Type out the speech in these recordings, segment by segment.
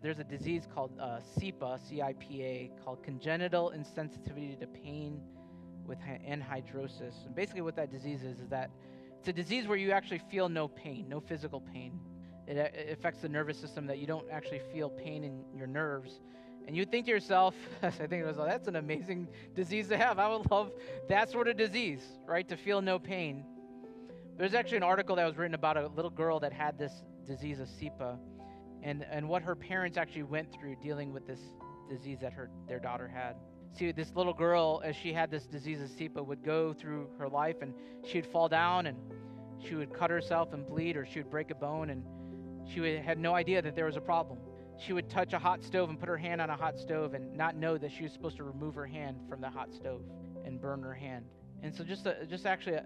there's a disease called CIPA, C-I-P-A, called congenital insensitivity to pain with anhidrosis. And basically what that disease is that it's a disease where you actually feel no pain, no physical pain. It affects the nervous system that you don't actually feel pain in your nerves. And you think to yourself, I think it was, that's an amazing disease to have. I would love that sort of disease, right? To feel no pain. There's actually an article that was written about a little girl that had this disease of CIPA and what her parents actually went through dealing with this disease that their daughter had. See, this little girl, as she had this disease of CIPA, would go through her life and she'd fall down and she would cut herself and bleed, or she would break a bone, and had no idea that there was a problem. She would touch a hot stove and put her hand on a hot stove and not know that she was supposed to remove her hand from the hot stove and burn her hand. And so just actually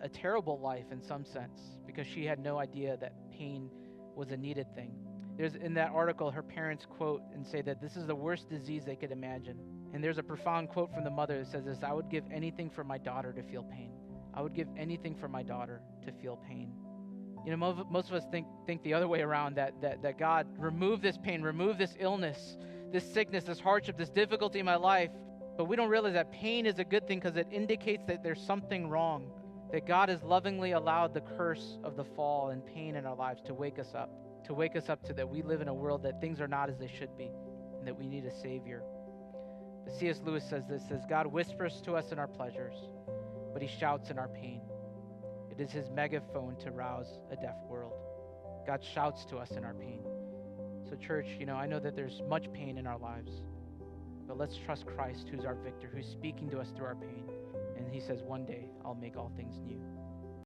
a terrible life in some sense, because she had no idea that pain was a needed thing. There's in that article, her parents quote and say that this is the worst disease they could imagine. And there's a profound quote from the mother that says this: "I would give anything for my daughter to feel pain. I would give anything for my daughter to feel pain." You know, most of us think the other way around, that God, remove this pain, remove this illness, this sickness, this hardship, this difficulty in my life. But we don't realize that pain is a good thing because it indicates that there's something wrong, that God has lovingly allowed the curse of the fall and pain in our lives to wake us up to that we live in a world that things are not as they should be and that we need a Savior. But C.S. Lewis says this, says, "God whispers to us in our pleasures, but he shouts in our pain. It is his megaphone to rouse a deaf world." God shouts to us in our pain. So church, I know that there's much pain in our lives, but let's trust Christ, who's our victor, who's speaking to us through our pain. And he says, one day I'll make all things new.